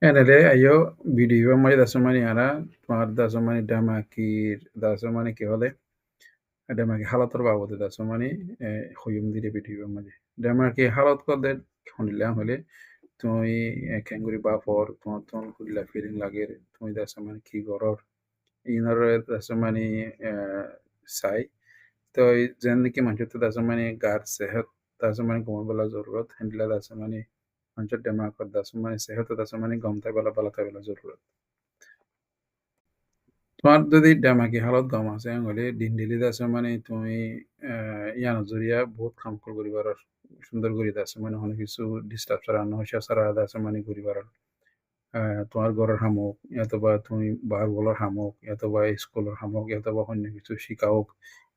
Enele ayo video mai dasumani ara তোমার dasumani damakir dasumani কি হলে damaki halator বাবদে dasumani huyum dire video maje damaki halat করলে শুনিলাম হলে তুমি কেঙ্গুরি বাপর তোমার তখন কুলিলা ফিলিং লাগে তুমি dasumani কি গরর ইনার dasumani সাই তো যেন কি মানুষ তো dasumani গার সেহত dasumani ঘুমার বেলা জরুরত হ্যান্ডলা dasumani মানুষের দেমাকত dasumani সেহত dasumani গমতাই বেলা বালাতাই বেলা জরুরত তোমার যদি ডেমাকি হালত গম আছে হলে দিন দিলি আছে মানে তুমি ইয়ান জরিয়া বহুত কাম করিবার সুন্দর করি আছে মানে অনেক কিছু ডিস্টার্ব ছাড়া নহসা ছাড়া আছে মানে করিবার তোমার ঘরের হামক অথবা তুমি বার বলার হামক অথবা স্কুলের হামক অথবা অন্য কিছু শিখাওক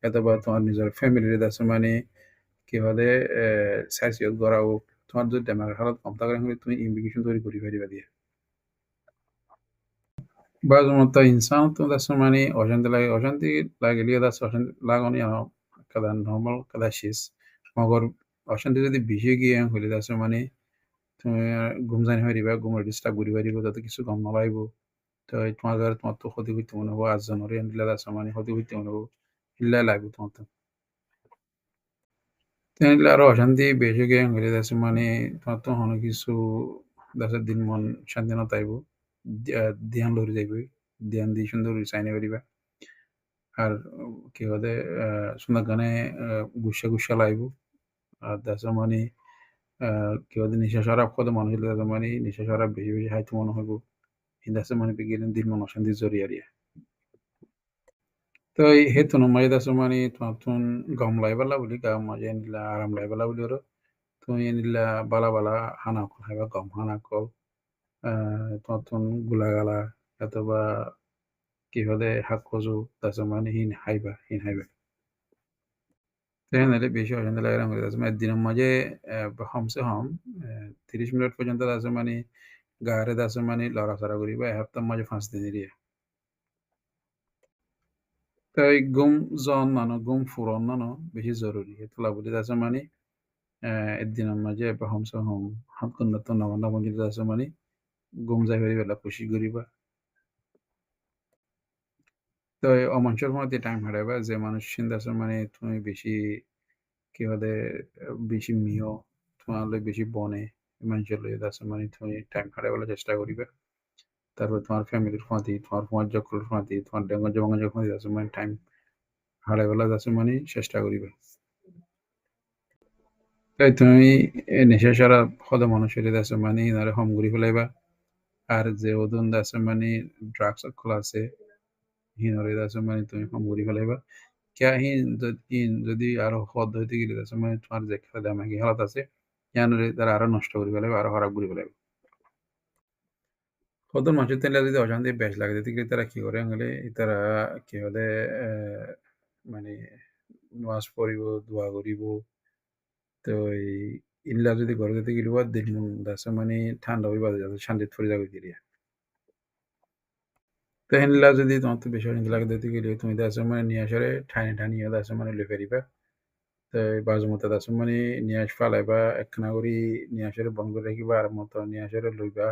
অথবা তোমার নিজের ফ্যামিলির আছে মানে কি হলে সাইসিয়ত করা হোক তোমার যদি ডেমাকি হালত কম থাকে হলে তুমি ইমিগ্রেশন তৈরি করি পারিবা দিয়ে Bazı insan dasmani ojanti lagi das lagoni ano kada normal kada shis magor ojanti যদি বেশি গিয়ে হইলে dasmani তুমি ঘুমজানি হইবা ঘুমের ডিস্টার্ব করি পারিব তাতে কিছু গম নলাইব তো তোমার তো ক্ষতি হইতে মনে হবো আজ জানুয়ারি আনলে dasmani ক্ষতি হইতে মনে হবো ইল্লা লাগবে তোমার তো তাহলে আরো অশান্তি বেশি গিয়ে হইলে dasmani তোমার তো অনেক কিছু দাসের দিন মন শান্তি না তাইব ধ্যান লরি যাইবে ধ্যান দিয়ে সুন্দর চাইনে পারিবা আর কি বলে সুন্দরকানে গুসা লাইব আর দাসা মানে কি বলে নিশা শরাব কত মানুষ হইলে দাসা মানে নিশা শরাব বেশি বেশি হাইতে মনে হইব এই দাসা মানে বিগিলেন দিন মন অশান্তি জরিয়ারিয়া তো এই হেতু নমাই দাসা মানে তোমার গম লাইবালা বলি গা মাঝে নিলা আরাম লাইবালা বলি ওর তুমি নিলা বালা বালা হানা কল হাইবা গম হানা কল তোমার গুলা গালা অথবা কি বলে হাক কজু দাসা মানে হিন হাইবা Tehna বেশি অশান্তি লাগে না মানে দিনের মাঝে কমসে কম 30 মিনিট পর্যন্ত আছে মানে গাড়ে আছে মানে লড়াচড়া করিবা এসপ্তাহ মাঝে 5 দিন এরিয়া তাই ঘুম জন নানো ঘুম ফুরন নানো বেশি জরুরি তোলা বলি আছে মানে দিনের মাঝে কমসে কম 7 ঘন্টা তো 9 ঘন্টা পর্যন্ত আছে মানে ঘুম যাই পারি বেলা খুশি করিবা তো অমানুষের মধ্যে টাইম হারাইবা যে মানুষ চিন্তা আছে মানে তুমি বেশি কি হলে বেশি মিও তোমার বেশি বনে মানুষের লইয়া আছে মানে তুমি টাইম হারাইবার চেষ্টা করিবা তারপর তোমার ফ্যামিলির ফাঁদি তোমার যখন ফাঁদি তোমার ডেঙ্গর জমাঙ্গা যখন আছে মানে টাইম হারাইবেলা আছে মানে চেষ্টা করিবে তাই তুমি নেশা সারা সদ মানুষের আছে মানে নারে হম ঘুরি ফেলাইবা আর যে ওদন আছে মানে ড্রাগস খোলা আছে হিনরে আছে মানে তুমি হম ঘুরি ফেলাইবা কিয়া যদি আরো হদ হইতে গেলে আছে মানে তোমার যে খেলা দামাকি হালাত আছে ইয়ানরে তারা আরো নষ্ট করে ফেলাইবা আরো খারাপ করে ফেলাইবা কত মানুষের তেলে যদি অশান্তি বেশ লাগে দেখি তারা কি করে হলে তারা কি হলে মানে নামাজ পড়িব দোয়া করিব তো এই ইল্লা যদি ঘরে যেতে গেলে দেখুন দাসে মানে ঠান্ডা হইবা যাতে শান্তিত পড়ে যাবে গিরিয়া তো হেনলা যদি তোমার তো বেশি অশান্তি লাগে দিতে গেলে তুমি দাসে মানে নিয়ে আসরে ঠানি দাসে মানে লই ফেরিবা তো বাজু মতো দাসে মানে নিয়ে আস ফালাইবা একখানা করি নিয়ে আসরে বন্ধ করে রাখিবা আর মতো নিয়ে আসরে লইবা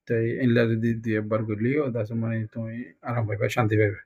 তো ইল্লা যদি দুই একবার করলিও দাসে মানে তুমি আরাম পাইবা শান্তি পাইবা